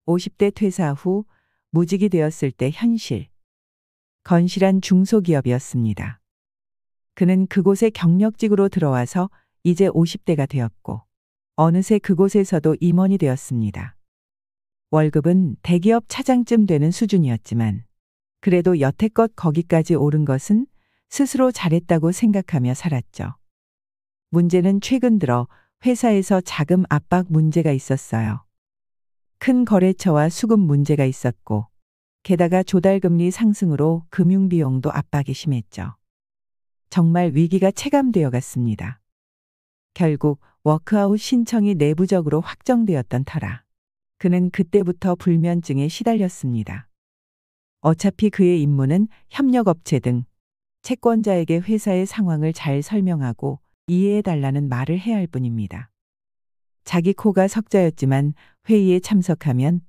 50대 퇴사 후 무직이 되었을 때 현실. 건실한 중소기업이었습니다. 그는 그곳에 경력직으로 들어와서 이제 50대가 되었고 어느새 그곳에서도 임원이 되었습니다. 월급은 대기업 차장쯤 되는 수준이었지만 그래도 여태껏 거기까지 오른 것은 스스로 잘했다고 생각하며 살았죠. 문제는 최근 들어 회사에서 자금 압박 문제가 있었어요. 큰 거래처와 수급 문제가 있었고 게다가 조달금리 상승으로 금융비용도 압박이 심했죠. 정말 위기가 체감되어 갔습니다. 결국 워크아웃 신청이 내부적으로 확정되었던 터라 그는 그때부터 불면증에 시달렸습니다. 어차피 그의 임무는 협력업체 등 채권자에게 회사의 상황을 잘 설명하고 이해해달라는 말을 해야 할 뿐입니다. 자기 코가 석자였지만 회의에 참석하면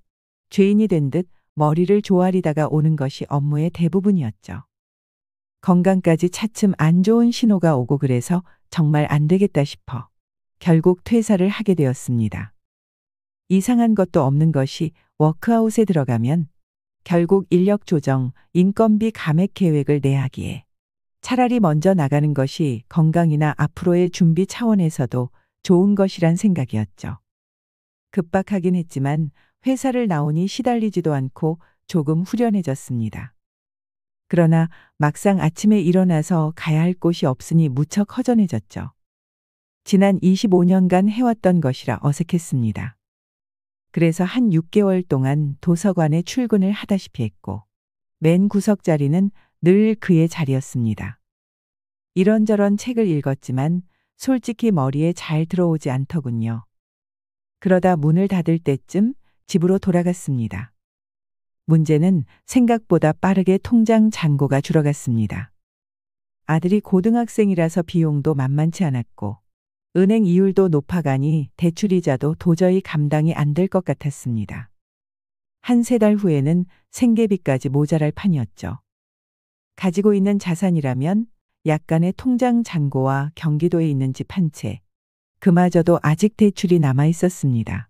죄인이 된 듯 머리를 조아리다가 오는 것이 업무의 대부분이었죠. 건강까지 차츰 안 좋은 신호가 오고 그래서 정말 안 되겠다 싶어 결국 퇴사를 하게 되었습니다. 이상한 것도 없는 것이 워크아웃에 들어가면 결국 인력 조정, 인건비 감액 계획을 내야 하기에 차라리 먼저 나가는 것이 건강이나 앞으로의 준비 차원에서도 좋은 것이란 생각이었죠. 급박하긴 했지만 회사를 나오니 시달리지도 않고 조금 후련해졌습니다. 그러나 막상 아침에 일어나서 가야 할 곳이 없으니 무척 허전해졌죠. 지난 25년간 해왔던 것이라 어색했습니다. 그래서 한 6개월 동안 도서관에 출근을 하다시피 했고 맨 구석 자리는 늘 그의 자리였습니다. 이런저런 책을 읽었지만 솔직히 머리에 잘 들어오지 않더군요. 그러다 문을 닫을 때쯤 집으로 돌아갔습니다. 문제는 생각보다 빠르게 통장 잔고가 줄어갔습니다. 아들이 고등학생이라서 비용도 만만치 않았고 은행 이율도 높아가니 대출이자도 도저히 감당이 안 될 것 같았습니다. 한 세 달 후에는 생계비까지 모자랄 판이었죠. 가지고 있는 자산이라면 약간의 통장 잔고와 경기도에 있는 집 한 채, 그마저도 아직 대출이 남아 있었습니다.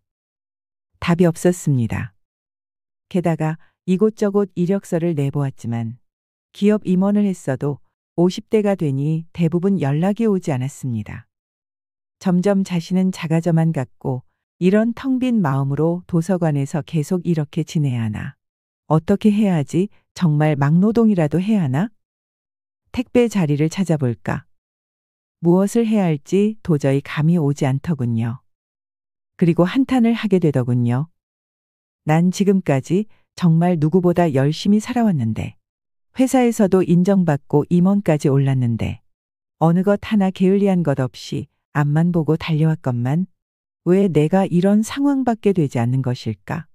답이 없었습니다. 게다가 이곳저곳 이력서를 내보았지만 기업 임원을 했어도 50대가 되니 대부분 연락이 오지 않았습니다. 점점 자신은 작아져만 갔고 이런 텅 빈 마음으로 도서관에서 계속 이렇게 지내야 하나? 어떻게 해야 하지? 정말 막노동이라도 해야 하나? 택배 자리를 찾아볼까? 무엇을 해야 할지 도저히 감이 오지 않더군요. 그리고 한탄을 하게 되더군요. 난 지금까지 정말 누구보다 열심히 살아왔는데, 회사에서도 인정받고 임원까지 올랐는데, 어느 것 하나 게을리한 것 없이 앞만 보고 달려왔건만 왜 내가 이런 상황밖에 되지 않는 것일까?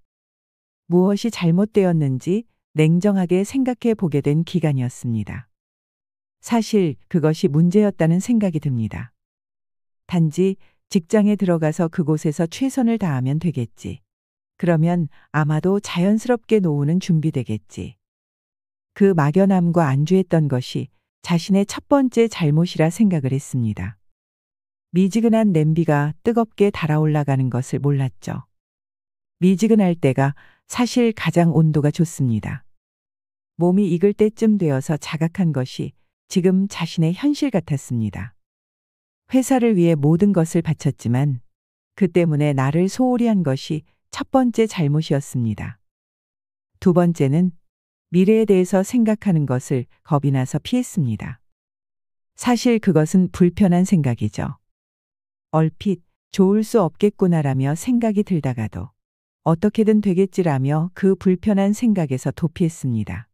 무엇이 잘못되었는지 냉정하게 생각해 보게 된 기간이었습니다. 사실 그것이 문제였다는 생각이 듭니다. 단지 직장에 들어가서 그곳에서 최선을 다하면 되겠지. 그러면 아마도 자연스럽게 노후는 준비되겠지. 그 막연함과 안주했던 것이 자신의 첫 번째 잘못이라 생각을 했습니다. 미지근한 냄비가 뜨겁게 달아올라가는 것을 몰랐죠. 미지근할 때가 사실 가장 온도가 좋습니다. 몸이 익을 때쯤 되어서 자각한 것이 지금 자신의 현실 같았습니다. 회사를 위해 모든 것을 바쳤지만 그 때문에 나를 소홀히 한 것이 첫 번째 잘못이었습니다. 두 번째는 미래에 대해서 생각하는 것을 겁이 나서 피했습니다. 사실 그것은 불편한 생각이죠. 얼핏 좋을 수 없겠구나라며 생각이 들다가도 어떻게든 되겠지라며 그 불편한 생각에서 도피했습니다.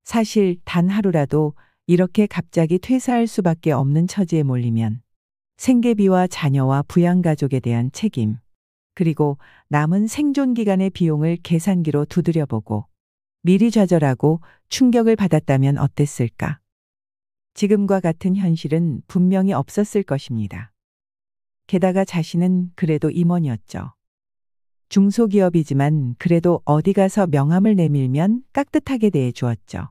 사실 단 하루라도 이렇게 갑자기 퇴사할 수밖에 없는 처지에 몰리면 생계비와 자녀와 부양가족에 대한 책임, 그리고 남은 생존 기간의 비용을 계산기로 두드려보고 미리 좌절하고 충격을 받았다면 어땠을까? 지금과 같은 현실은 분명히 없었을 것입니다. 게다가 자신은 그래도 임원이었죠. 중소기업이지만 그래도 어디 가서 명함을 내밀면 깍듯하게 대해 주었죠.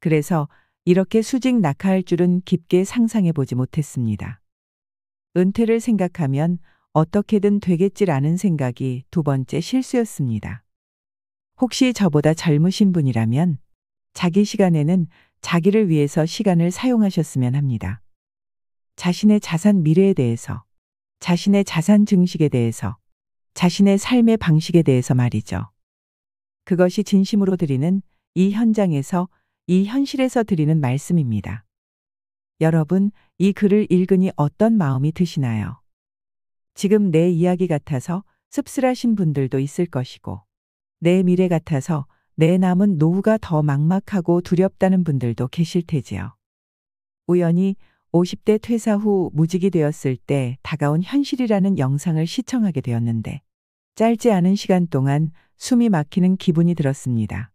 그래서 이렇게 수직 낙하할 줄은 깊게 상상해 보지 못했습니다. 은퇴를 생각하면 어떻게든 되겠지라는 생각이 두 번째 실수였습니다. 혹시 저보다 젊으신 분이라면 자기 시간에는 자기를 위해서 시간을 사용하셨으면 합니다. 자신의 자산 미래에 대해서, 자신의 자산 증식에 대해서, 자신의 삶의 방식에 대해서 말이죠. 그것이 진심으로 드리는 이 현장에서, 이 현실에서 드리는 말씀입니다. 여러분, 이 글을 읽으니 어떤 마음이 드시나요? 지금 내 이야기 같아서 씁쓸하신 분들도 있을 것이고, 내 미래 같아서 내 남은 노후가 더 막막하고 두렵다는 분들도 계실 테지요. 우연히 50대 퇴사 후 무직이 되었을 때 다가온 현실이라는 영상을 시청하게 되었는데, 짧지 않은 시간 동안 숨이 막히는 기분이 들었습니다.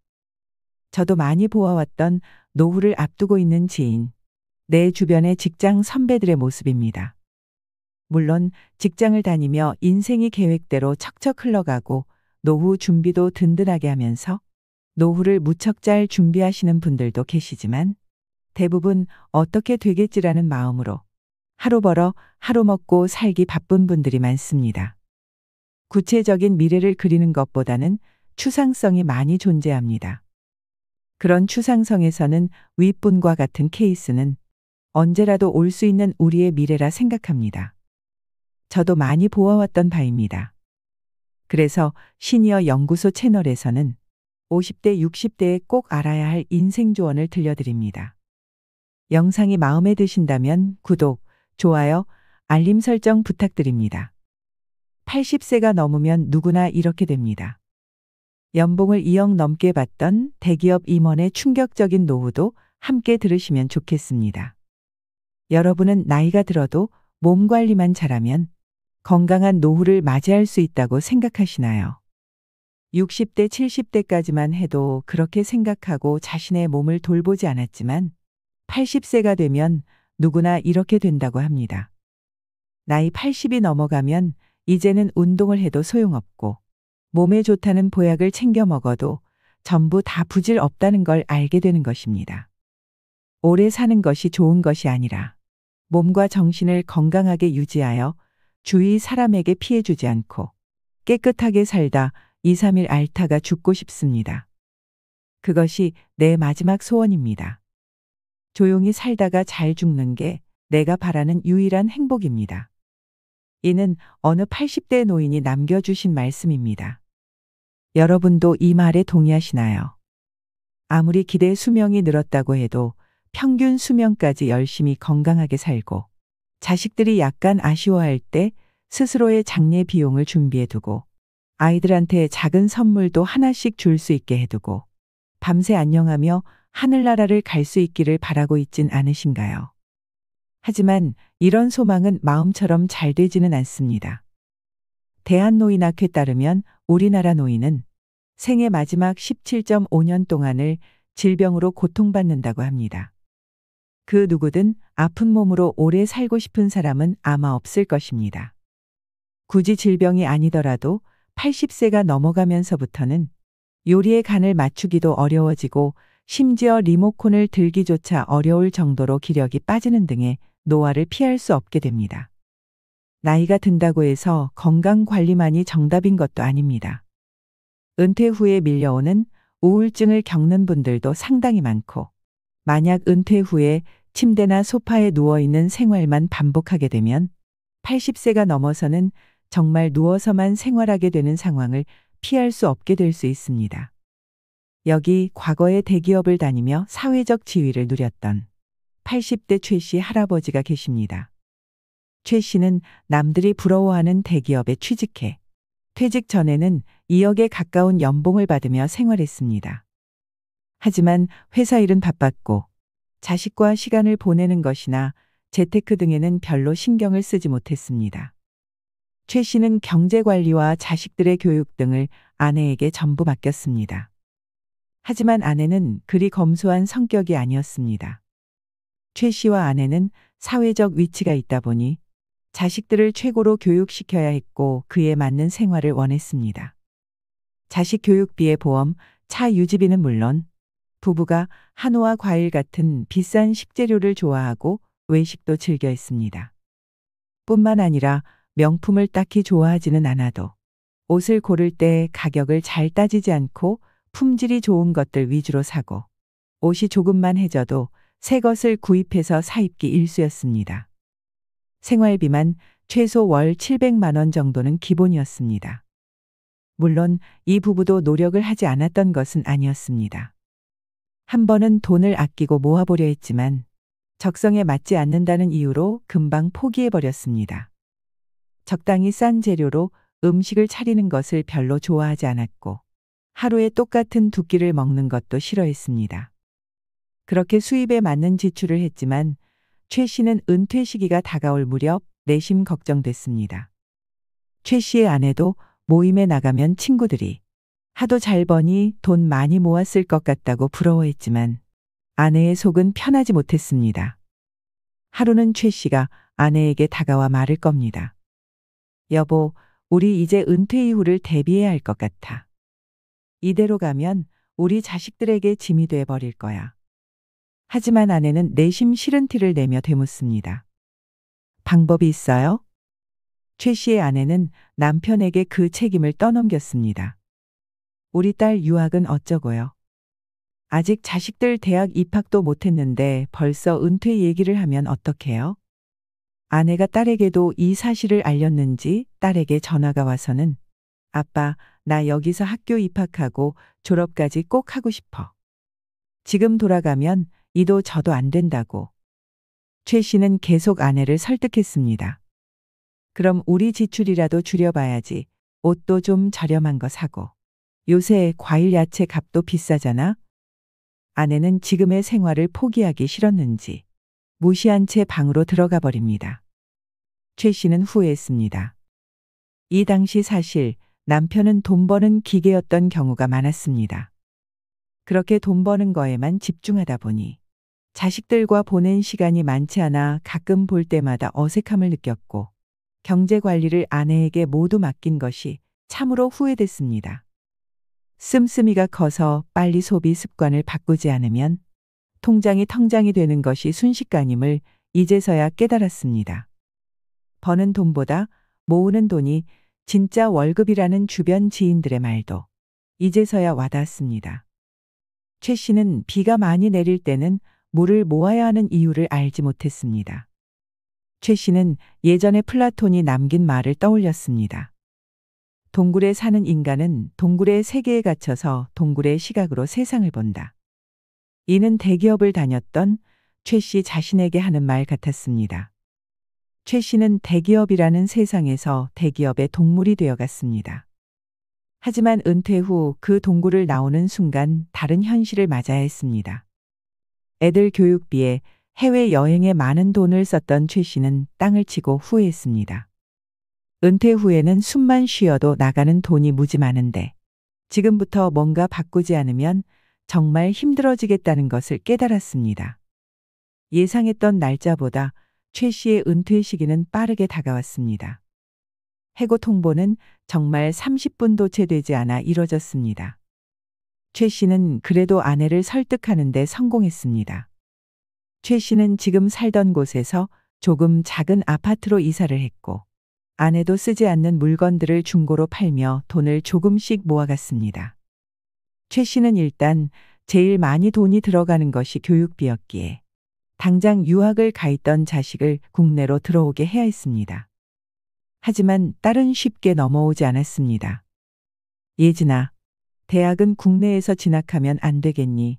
저도 많이 보아왔던 노후를 앞두고 있는 지인, 내 주변의 직장 선배들의 모습입니다. 물론 직장을 다니며 인생이 계획대로 척척 흘러가고 노후 준비도 든든하게 하면서 노후를 무척 잘 준비하시는 분들도 계시지만 대부분 어떻게 되겠지라는 마음으로 하루 벌어 하루 먹고 살기 바쁜 분들이 많습니다. 구체적인 미래를 그리는 것보다는 추상성이 많이 존재합니다. 그런 추상성에서는 윗분과 같은 케이스는 언제라도 올 수 있는 우리의 미래라 생각합니다. 저도 많이 보아왔던 바입니다. 그래서 시니어 연구소 채널에서는 50대, 60대에 꼭 알아야 할 인생 조언을 들려드립니다. 영상이 마음에 드신다면 구독, 좋아요, 알림 설정 부탁드립니다. 80세가 넘으면 누구나 이렇게 됩니다. 연봉을 2억 넘게 받던 대기업 임원의 충격적인 노후도 함께 들으시면 좋겠습니다. 여러분은 나이가 들어도 몸 관리만 잘하면 건강한 노후를 맞이할 수 있다고 생각하시나요? 60대, 70대까지만 해도 그렇게 생각하고 자신의 몸을 돌보지 않았지만 80세가 되면 누구나 이렇게 된다고 합니다. 나이 80이 넘어가면 이제는 운동을 해도 소용없고 몸에 좋다는 보약을 챙겨 먹어도 전부 다 부질 없다는 걸 알게 되는 것입니다. 오래 사는 것이 좋은 것이 아니라 몸과 정신을 건강하게 유지하여 주위 사람에게 피해 주지 않고 깨끗하게 살다 2, 3일 앓다가 죽고 싶습니다. 그것이 내 마지막 소원입니다. 조용히 살다가 잘 죽는 게 내가 바라는 유일한 행복입니다. 이는 어느 80대 노인이 남겨주신 말씀입니다. 여러분도 이 말에 동의하시나요? 아무리 기대 수명이 늘었다고 해도 평균 수명까지 열심히 건강하게 살고 자식들이 약간 아쉬워할 때 스스로의 장례 비용을 준비해 두고 아이들한테 작은 선물도 하나씩 줄 수 있게 해두고 밤새 안녕하며 하늘나라를 갈 수 있기를 바라고 있진 않으신가요? 하지만 이런 소망은 마음처럼 잘 되지는 않습니다. 대한노인학회에 따르면 우리나라 노인은 생애 마지막 17.5년 동안을 질병으로 고통받는다고 합니다. 그 누구든 아픈 몸으로 오래 살고 싶은 사람은 아마 없을 것입니다. 굳이 질병이 아니더라도 80세가 넘어가면서부터는 요리의 간을 맞추기도 어려워지고 심지어 리모컨을 들기조차 어려울 정도로 기력이 빠지는 등의 노화를 피할 수 없게 됩니다. 나이가 든다고 해서 건강 관리만이 정답인 것도 아닙니다. 은퇴 후에 밀려오는 우울증을 겪는 분들도 상당히 많고, 만약 은퇴 후에 침대나 소파에 누워있는 생활만 반복하게 되면 80세가 넘어서는 정말 누워서만 생활하게 되는 상황을 피할 수 없게 될 수 있습니다. 여기 과거에 대기업을 다니며 사회적 지위를 누렸던 80대 최 씨 할아버지가 계십니다. 최 씨는 남들이 부러워하는 대기업에 취직해 퇴직 전에는 2억에 가까운 연봉을 받으며 생활했습니다. 하지만 회사 일은 바빴고 자식과 시간을 보내는 것이나 재테크 등에는 별로 신경을 쓰지 못했습니다. 최 씨는 경제관리와 자식들의 교육 등을 아내에게 전부 맡겼습니다. 하지만 아내는 그리 검소한 성격이 아니었습니다. 최 씨와 아내는 사회적 위치가 있다 보니 자식들을 최고로 교육시켜야 했고 그에 맞는 생활을 원했습니다. 자식 교육비의 보험, 차 유지비는 물론 부부가 한우와 과일 같은 비싼 식재료를 좋아하고 외식도 즐겨 했습니다. 뿐만 아니라 명품을 딱히 좋아하지는 않아도 옷을 고를 때 가격을 잘 따지지 않고 품질이 좋은 것들 위주로 사고 옷이 조금만 해져도 새 것을 구입해서 사입기 일쑤였습니다. 생활비만 최소 월 700만 원 정도는 기본이었습니다. 물론 이 부부도 노력을 하지 않았던 것은 아니었습니다. 한 번은 돈을 아끼고 모아보려 했지만 적성에 맞지 않는다는 이유로 금방 포기해버렸습니다. 적당히 싼 재료로 음식을 차리는 것을 별로 좋아하지 않았고 하루에 똑같은 두 끼를 먹는 것도 싫어했습니다. 그렇게 수입에 맞는 지출을 했지만 최 씨는 은퇴 시기가 다가올 무렵 내심 걱정됐습니다. 최 씨의 아내도 모임에 나가면 친구들이 하도 잘 버니 돈 많이 모았을 것 같다고 부러워했지만 아내의 속은 편하지 못했습니다. 하루는 최 씨가 아내에게 다가와 말을 겁니다. 여보, 우리 이제 은퇴 이후를 대비해야 할 것 같아. 이대로 가면 우리 자식들에게 짐이 돼 버릴 거야. 하지만 아내는 내심 싫은 티를 내며 되묻습니다. 방법이 있어요? 최 씨의 아내는 남편에게 그 책임을 떠넘겼습니다. 우리 딸 유학은 어쩌고요? 아직 자식들 대학 입학도 못했는데 벌써 은퇴 얘기를 하면 어떡해요? 아내가 딸에게도 이 사실을 알렸는지 딸에게 전화가 와서는 아빠, 나 여기서 학교 입학하고 졸업까지 꼭 하고 싶어. 지금 돌아가면 이도 저도 안 된다고. 최 씨는 계속 아내를 설득했습니다. 그럼 우리 지출이라도 줄여봐야지. 옷도 좀 저렴한 거 사고. 요새 과일 야채 값도 비싸잖아. 아내는 지금의 생활을 포기하기 싫었는지 무시한 채 방으로 들어가 버립니다. 최 씨는 후회했습니다. 이 당시 사실 남편은 돈 버는 기계였던 경우가 많았습니다. 그렇게 돈 버는 거에만 집중하다 보니 자식들과 보낸 시간이 많지 않아 가끔 볼 때마다 어색함을 느꼈고 경제 관리를 아내에게 모두 맡긴 것이 참으로 후회됐습니다. 씀씀이가 커서 빨리 소비 습관을 바꾸지 않으면 통장이 텅장이 되는 것이 순식간임을 이제서야 깨달았습니다. 버는 돈보다 모으는 돈이 진짜 월급이라는 주변 지인들의 말도 이제서야 와닿았습니다. 최 씨는 비가 많이 내릴 때는 물을 모아야 하는 이유를 알지 못했습니다. 최 씨는 예전에 플라톤이 남긴 말을 떠올렸습니다. 동굴에 사는 인간은 동굴의 세계에 갇혀서 동굴의 시각으로 세상을 본다. 이는 대기업을 다녔던 최 씨 자신에게 하는 말 같았습니다. 최 씨는 대기업이라는 세상에서 대기업의 동물이 되어갔습니다. 하지만 은퇴 후 그 동굴을 나오는 순간 다른 현실을 맞아야 했습니다. 애들 교육비에 해외여행에 많은 돈을 썼던 최 씨는 땅을 치고 후회했습니다. 은퇴 후에는 숨만 쉬어도 나가는 돈이 무지 많은데 지금부터 뭔가 바꾸지 않으면 정말 힘들어지겠다는 것을 깨달았습니다. 예상했던 날짜보다 최 씨의 은퇴 시기는 빠르게 다가왔습니다. 해고 통보는 정말 30분도 채 되지 않아 이뤄졌습니다. 최 씨는 그래도 아내를 설득하는 데 성공했습니다. 최 씨는 지금 살던 곳에서 조금 작은 아파트로 이사를 했고 아내도 쓰지 않는 물건들을 중고로 팔며 돈을 조금씩 모아갔습니다. 최 씨는 일단 제일 많이 돈이 들어가는 것이 교육비였기에 당장 유학을 가 있던 자식을 국내로 들어오게 해야 했습니다. 하지만 딸은 쉽게 넘어오지 않았습니다. 예진아, 대학은 국내에서 진학하면 안 되겠니?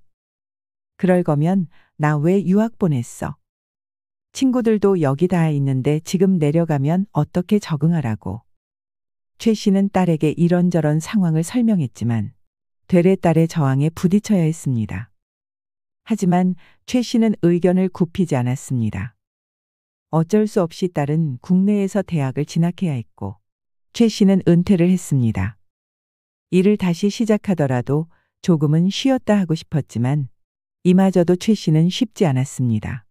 그럴 거면 나 왜 유학 보냈어? 친구들도 여기 다 있는데 지금 내려가면 어떻게 적응하라고. 최 씨는 딸에게 이런저런 상황을 설명했지만 되레딸의 저항에 부딪혀야 했습니다. 하지만 최 씨는 의견을 굽히지 않았습니다. 어쩔 수 없이 딸은 국내에서 대학을 진학해야 했고 최 씨는 은퇴를 했습니다. 일을 다시 시작하더라도 조금은 쉬었다 하고 싶었지만 이마저도 최 씨는 쉽지 않았습니다.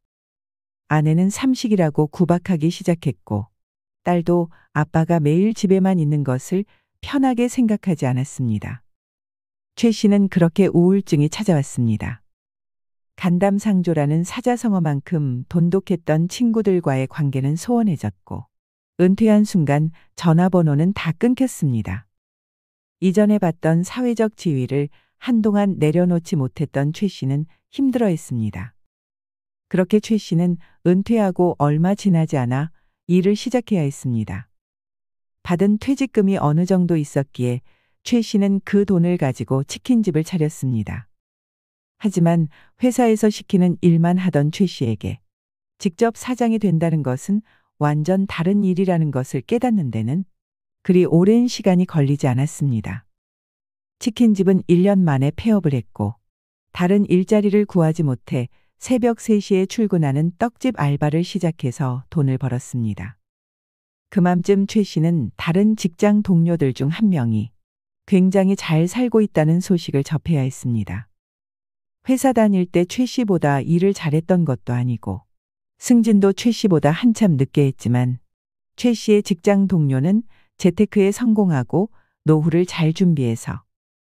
아내는 삼식이라고 구박하기 시작했고 딸도 아빠가 매일 집에만 있는 것을 편하게 생각하지 않았습니다. 최 씨는 그렇게 우울증이 찾아왔습니다. 간담상조라는 사자성어만큼 돈독했던 친구들과의 관계는 소원해졌고 은퇴한 순간 전화번호는 다 끊겼습니다. 이전에 받던 사회적 지위를 한동안 내려놓지 못했던 최 씨는 힘들어했습니다. 그렇게 최 씨는 은퇴하고 얼마 지나지 않아 일을 시작해야 했습니다. 받은 퇴직금이 어느 정도 있었기에 최 씨는 그 돈을 가지고 치킨집을 차렸습니다. 하지만 회사에서 시키는 일만 하던 최 씨에게 직접 사장이 된다는 것은 완전 다른 일이라는 것을 깨닫는 데는 그리 오랜 시간이 걸리지 않았습니다. 치킨집은 1년 만에 폐업을 했고 다른 일자리를 구하지 못해 새벽 3시에 출근하는 떡집 알바를 시작해서 돈을 벌었습니다. 그맘쯤 최 씨는 다른 직장 동료들 중 한 명이 굉장히 잘 살고 있다는 소식을 접해야 했습니다. 회사 다닐 때 최 씨보다 일을 잘했던 것도 아니고 승진도 최 씨보다 한참 늦게 했지만 최 씨의 직장 동료는 재테크에 성공하고 노후를 잘 준비해서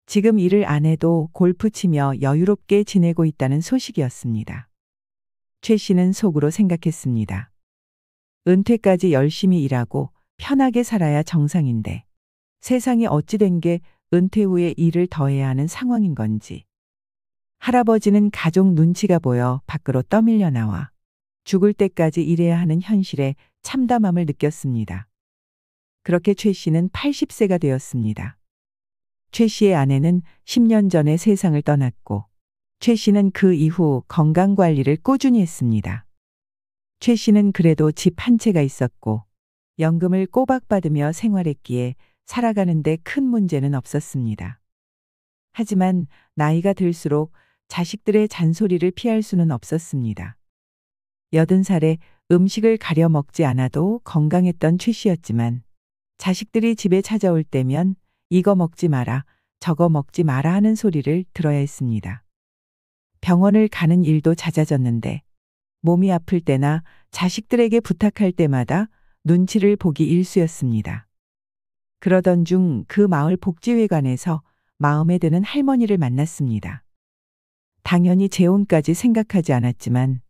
지금 일을 안 해도 골프 치며 여유롭게 지내고 있다는 소식이었습니다. 최 씨는 속으로 생각했습니다. 은퇴까지 열심히 일하고 편하게 살아야 정상인데 세상이 어찌 된 게 은퇴 후에 일을 더 해야 하는 상황인 건지. 할아버지는 가족 눈치가 보여 밖으로 떠밀려 나와 죽을 때까지 일해야 하는 현실에 참담함을 느꼈습니다. 그렇게 최 씨는 80세가 되었습니다. 최 씨의 아내는 10년 전에 세상을 떠났고 최 씨는 그 이후 건강관리를 꾸준히 했습니다. 최 씨는 그래도 집 한 채가 있었고 연금을 꼬박 받으며 생활했기에 살아가는데 큰 문제는 없었습니다. 하지만 나이가 들수록 자식들의 잔소리를 피할 수는 없었습니다. 80살에 음식을 가려 먹지 않아도 건강했던 최 씨였지만 자식들이 집에 찾아올 때면 이거 먹지 마라, 저거 먹지 마라 하는 소리를 들어야 했습니다. 병원을 가는 일도 잦아졌는데 몸이 아플 때나 자식들에게 부탁할 때마다 눈치를 보기 일쑤였습니다. 그러던 중 그 마을 복지회관에서 마음에 드는 할머니를 만났습니다. 당연히 재혼까지 생각하지 않았지만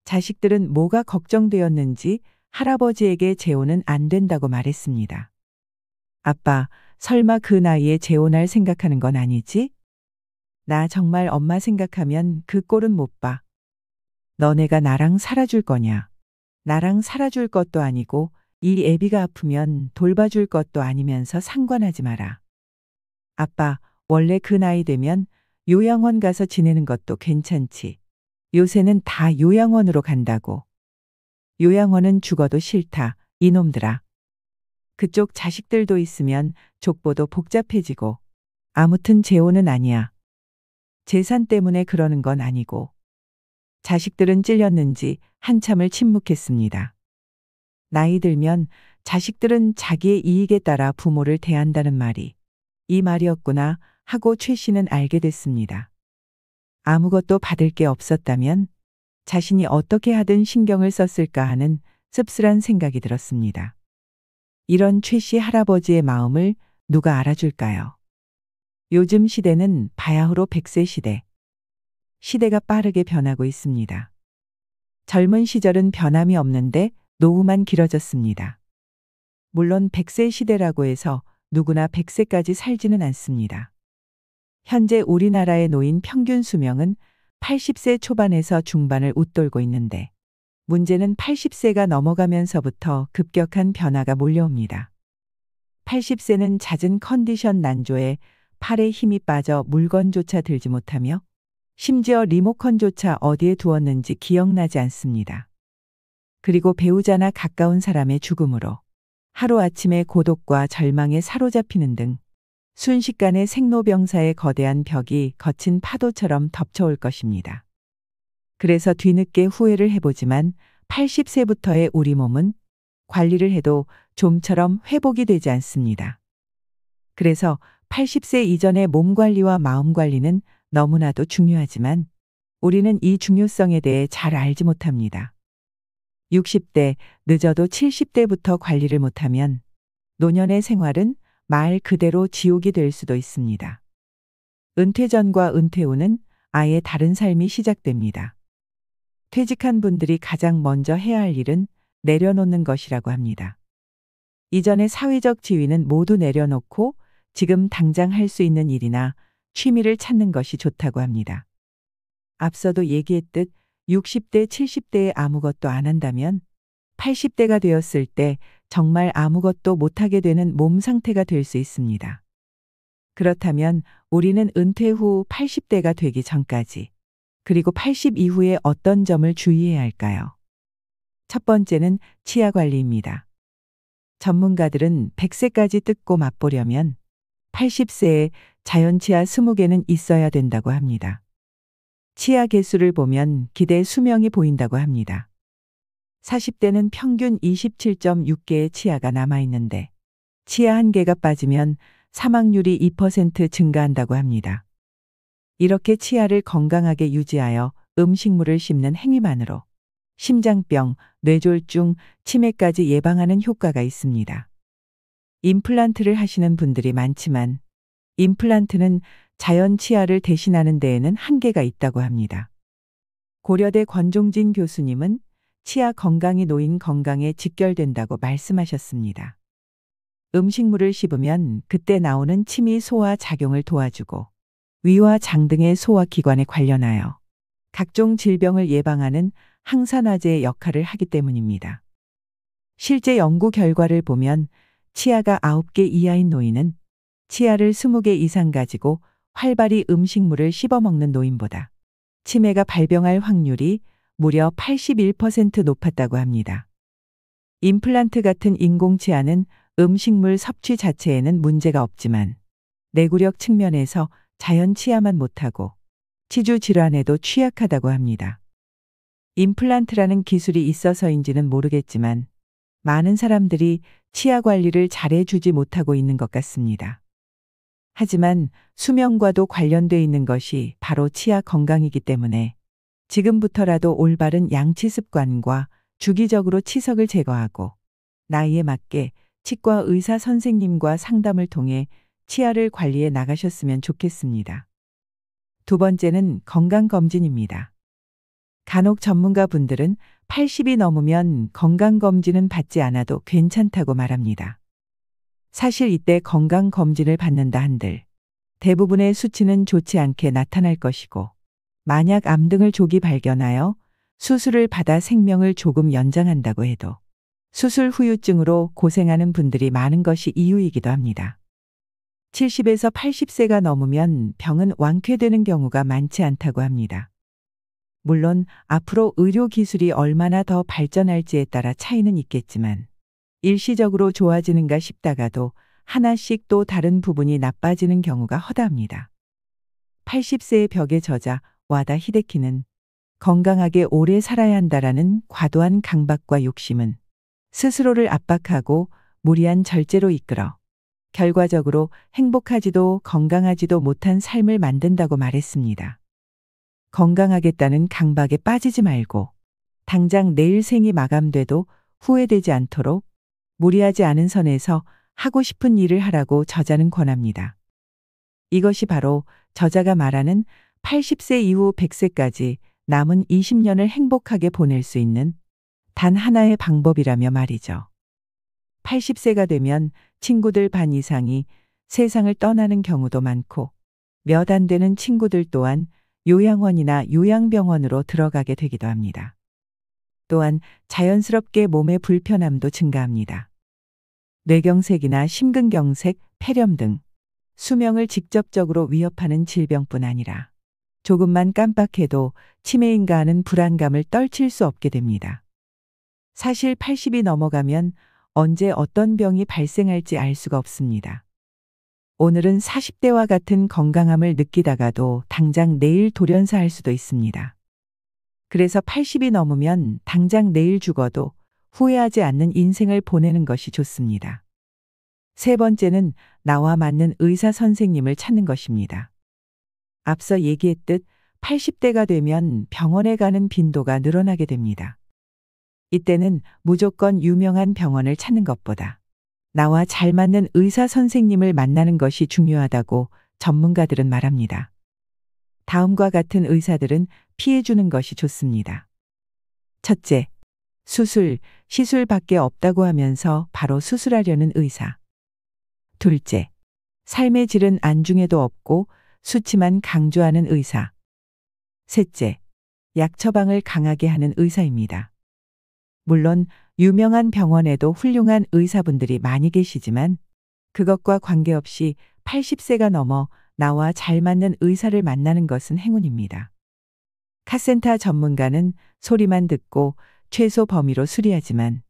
자식들은 뭐가 걱정되었는지 할아버지에게 재혼은 안 된다고 말했습니다. 아빠, 설마 그 나이에 재혼할 생각하는 건 아니지? 나 정말 엄마 생각하면 그 꼴은 못 봐. 너네가 나랑 살아줄 거냐? 나랑 살아줄 것도 아니고 이 애비가 아프면 돌봐줄 것도 아니면서 상관하지 마라. 아빠, 원래 그 나이 되면 요양원 가서 지내는 것도 괜찮지. 요새는 다 요양원으로 간다고. 요양원은 죽어도 싫다, 이놈들아. 그쪽 자식들도 있으면 족보도 복잡해지고. 아무튼 재혼은 아니야. 재산 때문에 그러는 건 아니고. 자식들은 찔렸는지 한참을 침묵했습니다. 나이 들면 자식들은 자기의 이익에 따라 부모를 대한다는 말이 이 말이었구나 하고 최 씨는 알게 됐습니다. 아무것도 받을 게 없었다면 자신이 어떻게 하든 신경을 썼을까 하는 씁쓸한 생각이 들었습니다. 이런 최 씨 할아버지의 마음을 누가 알아줄까요? 요즘 시대는 바야흐로 100세 시대. 시대가 빠르게 변하고 있습니다. 젊은 시절은 변함이 없는데 노후만 길어졌습니다. 물론 100세 시대라고 해서 누구나 100세까지 살지는 않습니다. 현재 우리나라의 노인 평균 수명은 80세 초반에서 중반을 웃돌고 있는데 문제는 80세가 넘어가면서부터 급격한 변화가 몰려옵니다. 80세는 잦은 컨디션 난조에 팔에 힘이 빠져 물건조차 들지 못하며 심지어 리모컨조차 어디에 두었는지 기억나지 않습니다. 그리고 배우자나 가까운 사람의 죽음으로 하루아침에 고독과 절망에 사로잡히는 등 순식간에 생로병사의 거대한 벽이 거친 파도처럼 덮쳐올 것입니다. 그래서 뒤늦게 후회를 해보지만 80세부터의 우리 몸은 관리를 해도 좀처럼 회복이 되지 않습니다. 그래서 80세 이전의 몸 관리와 마음 관리는 너무나도 중요하지만 우리는 이 중요성에 대해 잘 알지 못합니다. 60대, 늦어도 70대부터 관리를 못하면 노년의 생활은 말 그대로 지옥이 될 수도 있습니다. 은퇴 전과 은퇴 후는 아예 다른 삶이 시작됩니다. 퇴직한 분들이 가장 먼저 해야 할 일은 내려놓는 것이라고 합니다. 이전의 사회적 지위는 모두 내려놓고 지금 당장 할 수 있는 일이나 취미를 찾는 것이 좋다고 합니다. 앞서도 얘기했듯 60대, 70대에 아무것도 안 한다면 80대가 되었을 때 정말 아무것도 못하게 되는 몸 상태가 될 수 있습니다. 그렇다면 우리는 은퇴 후 80대가 되기 전까지, 그리고 80 이후에 어떤 점을 주의해야 할까요? 첫 번째는 치아 관리입니다. 전문가들은 100세까지 뜯고 맛보려면 80세에 자연 치아 20개는 있어야 된다고 합니다. 치아 개수를 보면 기대 수명이 보인다고 합니다. 40대는 평균 27.6개의 치아가 남아있는데 치아 1개가 빠지면 사망률이 2% 증가한다고 합니다. 이렇게 치아를 건강하게 유지하여 음식물을 씹는 행위만으로 심장병, 뇌졸중, 치매까지 예방하는 효과가 있습니다. 임플란트를 하시는 분들이 많지만 임플란트는 자연 치아를 대신하는 데에는 한계가 있다고 합니다. 고려대 권종진 교수님은 치아 건강이 노인 건강에 직결된다고 말씀하셨습니다. 음식물을 씹으면 그때 나오는 침이 소화 작용을 도와주고 위와 장 등의 소화기관에 관련하여 각종 질병을 예방하는 항산화제의 역할을 하기 때문입니다. 실제 연구 결과를 보면 치아가 9개 이하인 노인은 치아를 20개 이상 가지고 활발히 음식물을 씹어먹는 노인보다 치매가 발병할 확률이 무려 81% 높았다고 합니다. 임플란트 같은 인공치아는 음식물 섭취 자체에는 문제가 없지만 내구력 측면에서 자연 치아만 못하고 치주 질환에도 취약하다고 합니다. 임플란트라는 기술이 있어서인지는 모르겠지만 많은 사람들이 치아 관리를 잘해주지 못하고 있는 것 같습니다. 하지만 수명과도 관련돼 있는 것이 바로 치아 건강이기 때문에 지금부터라도 올바른 양치 습관과 주기적으로 치석을 제거하고 나이에 맞게 치과 의사 선생님과 상담을 통해 치아를 관리해 나가셨으면 좋겠습니다. 두 번째는 건강검진입니다. 간혹 전문가 분들은 80이 넘으면 건강검진은 받지 않아도 괜찮다고 말합니다. 사실 이때 건강검진을 받는다 한들 대부분의 수치는 좋지 않게 나타날 것이고 만약 암 등을 조기 발견하여 수술을 받아 생명을 조금 연장한다고 해도 수술 후유증으로 고생하는 분들이 많은 것이 이유이기도 합니다. 70에서 80세가 넘으면 병은 완쾌되는 경우가 많지 않다고 합니다. 물론 앞으로 의료 기술이 얼마나 더 발전할지에 따라 차이는 있겠지만 일시적으로 좋아지는가 싶다가도 하나씩 또 다른 부분이 나빠지는 경우가 허다합니다. 80세의 벽의 저자 와다 히데키는 건강하게 오래 살아야 한다라는 과도한 강박과 욕심은 스스로를 압박하고 무리한 절제로 이끌어 결과적으로 행복하지도 건강하지도 못한 삶을 만든다고 말했습니다. 건강하겠다는 강박에 빠지지 말고 당장 내일 생이 마감돼도 후회되지 않도록 무리하지 않은 선에서 하고 싶은 일을 하라고 저자는 권합니다. 이것이 바로 저자가 말하는 80세 이후 100세까지 남은 20년을 행복하게 보낼 수 있는 단 하나의 방법이라며 말이죠. 80세가 되면 친구들 반 이상이 세상을 떠나는 경우도 많고 몇 안 되는 친구들 또한 요양원이나 요양병원으로 들어가게 되기도 합니다. 또한 자연스럽게 몸의 불편함도 증가합니다. 뇌경색이나 심근경색, 폐렴 등 수명을 직접적으로 위협하는 질병뿐 아니라 조금만 깜빡해도 치매인가 하는 불안감을 떨칠 수 없게 됩니다. 사실 80이 넘어가면 언제 어떤 병이 발생할지 알 수가 없습니다. 오늘은 40대와 같은 건강함을 느끼다가도 당장 내일 돌연사할 수도 있습니다. 그래서 80이 넘으면 당장 내일 죽어도 후회하지 않는 인생을 보내는 것이 좋습니다. 세 번째는 나와 맞는 의사 선생님을 찾는 것입니다. 앞서 얘기했듯 80대가 되면 병원에 가는 빈도가 늘어나게 됩니다. 이때는 무조건 유명한 병원을 찾는 것보다 나와 잘 맞는 의사 선생님을 만나는 것이 중요하다고 전문가들은 말합니다. 다음과 같은 의사들은 피해주는 것이 좋습니다. 첫째, 수술, 시술밖에 없다고 하면서 바로 수술하려는 의사. 둘째, 삶의 질은 안중에도 없고 수치만 강조하는 의사. 셋째, 약 처방을 강하게 하는 의사입니다. 물론 유명한 병원에도 훌륭한 의사분들이 많이 계시지만 그것과 관계없이 80세가 넘어 나와 잘 맞는 의사를 만나는 것은 행운입니다. 카센터 전문가는 소리만 듣고 최소 범위로 수리하지만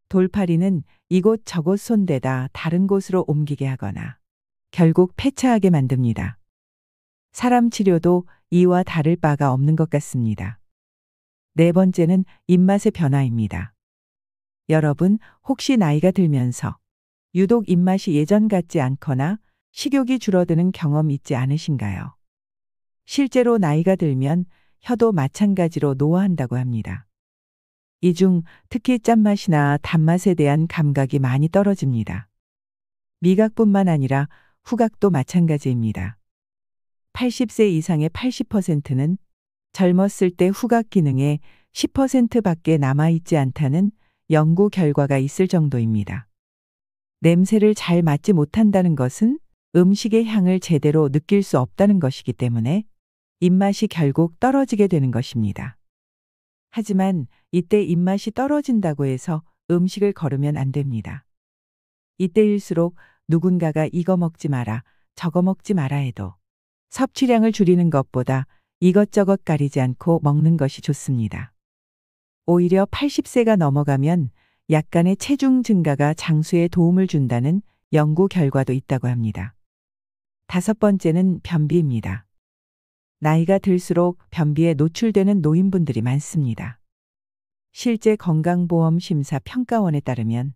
돌팔이는 이곳 저곳 손대다 다른 곳으로 옮기게 하거나 결국 폐차하게 만듭니다. 사람 치료도 이와 다를 바가 없는 것 같습니다. 네 번째는 입맛의 변화입니다. 여러분, 혹시 나이가 들면서 유독 입맛이 예전 같지 않거나 식욕이 줄어드는 경험 있지 않으신가요? 실제로 나이가 들면 혀도 마찬가지로 노화한다고 합니다. 이 중 특히 짠맛이나 단맛에 대한 감각이 많이 떨어집니다. 미각뿐만 아니라 후각도 마찬가지입니다. 80세 이상의 80%는 젊었을 때 후각 기능의 10%밖에 남아있지 않다는 연구 결과가 있을 정도입니다. 냄새를 잘 맡지 못한다는 것은 음식의 향을 제대로 느낄 수 없다는 것이기 때문에 입맛이 결국 떨어지게 되는 것입니다. 하지만 이때 입맛이 떨어진다고 해서 음식을 거르면 안 됩니다. 이때일수록 누군가가 이거 먹지 마라, 저거 먹지 마라 해도 섭취량을 줄이는 것보다 이것저것 가리지 않고 먹는 것이 좋습니다. 오히려 80세가 넘어가면 약간의 체중 증가가 장수에 도움을 준다는 연구 결과도 있다고 합니다. 다섯 번째는 변비입니다. 나이가 들수록 변비에 노출되는 노인분들이 많습니다. 실제 건강보험심사평가원에 따르면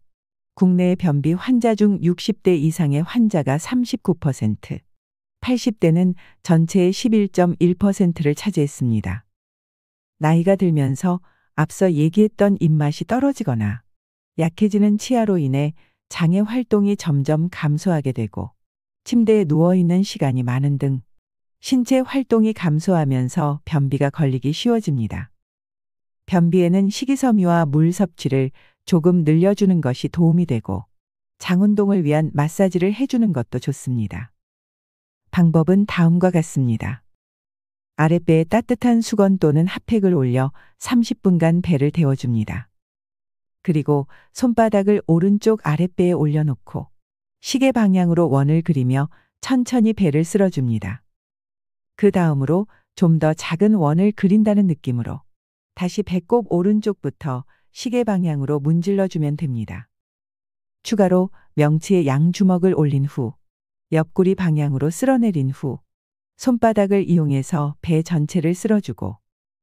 국내의 변비 환자 중 60대 이상의 환자가 39%, 80대는 전체의 11.1%를 차지했습니다. 나이가 들면서 앞서 얘기했던 입맛이 떨어지거나 약해지는 치아로 인해 장의 활동이 점점 감소하게 되고 침대에 누워있는 시간이 많은 등 신체 활동이 감소하면서 변비가 걸리기 쉬워집니다. 변비에는 식이섬유와 물 섭취를 조금 늘려주는 것이 도움이 되고 장 운동을 위한 마사지를 해주는 것도 좋습니다. 방법은 다음과 같습니다. 아랫배에 따뜻한 수건 또는 핫팩을 올려 30분간 배를 데워줍니다. 그리고 손바닥을 오른쪽 아랫배에 올려놓고 시계 방향으로 원을 그리며 천천히 배를 쓸어줍니다. 그 다음으로 좀 더 작은 원을 그린다는 느낌으로 다시 배꼽 오른쪽부터 시계 방향으로 문질러주면 됩니다. 추가로 명치에 양주먹을 올린 후 옆구리 방향으로 쓸어내린 후 손바닥을 이용해서 배 전체를 쓸어주고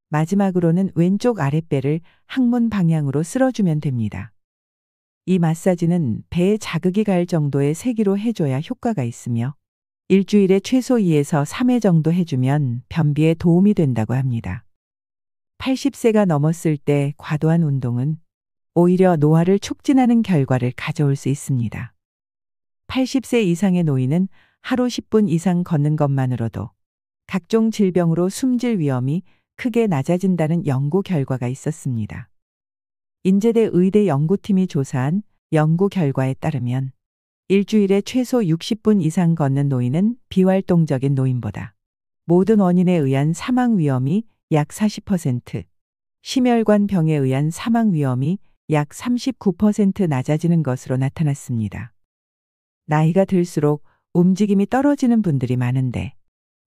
마지막으로는 왼쪽 아랫배를 항문 방향으로 쓸어주면 됩니다. 이 마사지는 배에 자극이 갈 정도의 세기로 해줘야 효과가 있으며 일주일에 최소 2에서 3회 정도 해주면 변비에 도움이 된다고 합니다. 80세가 넘었을 때 과도한 운동은 오히려 노화를 촉진하는 결과를 가져올 수 있습니다. 80세 이상의 노인은 하루 10분 이상 걷는 것만으로도 각종 질병으로 숨질 위험이 크게 낮아진다는 연구 결과가 있었습니다. 인제대 의대 연구팀이 조사한 연구 결과에 따르면 일주일에 최소 60분 이상 걷는 노인은 비활동적인 노인보다 모든 원인에 의한 사망 위험이 약 40%, 심혈관 병에 의한 사망 위험이 약 39% 낮아지는 것으로 나타났습니다. 나이가 들수록 움직임이 떨어지는 분들이 많은데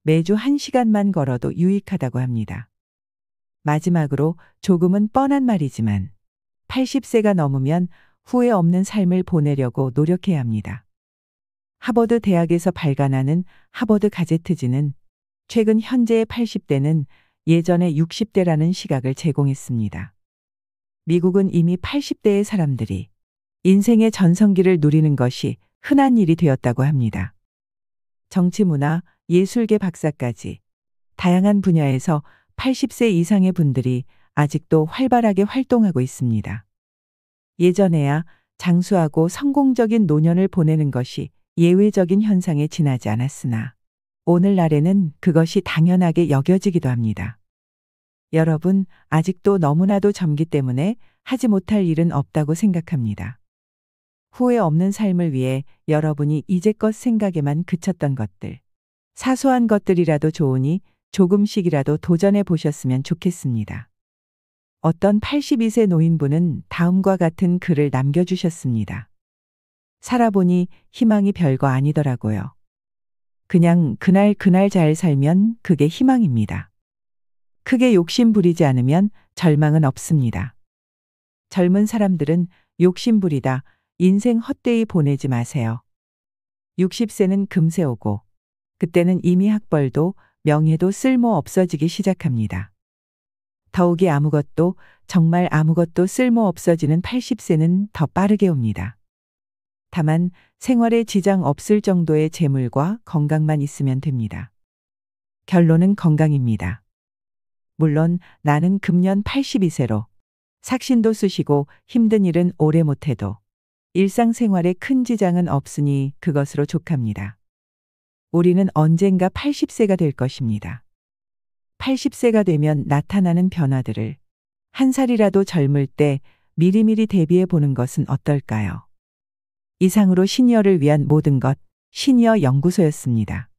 매주 1시간만 걸어도 유익하다고 합니다. 마지막으로 조금은 뻔한 말이지만 80세가 넘으면 후회 없는 삶을 보내려고 노력해야 합니다. 하버드 대학에서 발간하는 하버드 가제트지는 최근 현재의 80대는 예전의 60대라는 시각을 제공했습니다. 미국은 이미 80대의 사람들이 인생의 전성기를 누리는 것이 흔한 일이 되었다고 합니다. 정치, 문화, 예술계 박사까지 다양한 분야에서 80세 이상의 분들이 아직도 활발하게 활동하고 있습니다. 예전에야 장수하고 성공적인 노년을 보내는 것이 예외적인 현상에 지나지 않았으나 오늘날에는 그것이 당연하게 여겨지기도 합니다. 여러분, 아직도 너무나도 젊기 때문에 하지 못할 일은 없다고 생각합니다. 후회 없는 삶을 위해 여러분이 이제껏 생각에만 그쳤던 것들, 사소한 것들이라도 좋으니 조금씩이라도 도전해 보셨으면 좋겠습니다. 어떤 82세 노인분은 다음과 같은 글을 남겨주셨습니다. 살아보니 희망이 별거 아니더라고요. 그냥 그날 잘 살면 그게 희망입니다. 크게 욕심 부리지 않으면 절망은 없습니다. 젊은 사람들은 욕심 부리다 인생 헛되이 보내지 마세요. 60세는 금세 오고 그때는 이미 학벌도 명예도 쓸모 없어지기 시작합니다. 더욱이 아무것도 정말 아무것도 쓸모 없어지는 80세는 더 빠르게 옵니다. 다만 생활에 지장 없을 정도의 재물과 건강만 있으면 됩니다. 결론은 건강입니다. 물론 나는 금년 82세로 삭신도 쑤시고 힘든 일은 오래 못해도 일상생활에 큰 지장은 없으니 그것으로 족합니다. 우리는 언젠가 80세가 될 것입니다. 80세가 되면 나타나는 변화들을 한 살이라도 젊을 때 미리미리 대비해 보는 것은 어떨까요? 이상으로 시니어를 위한 모든 것, 시니어 연구소였습니다.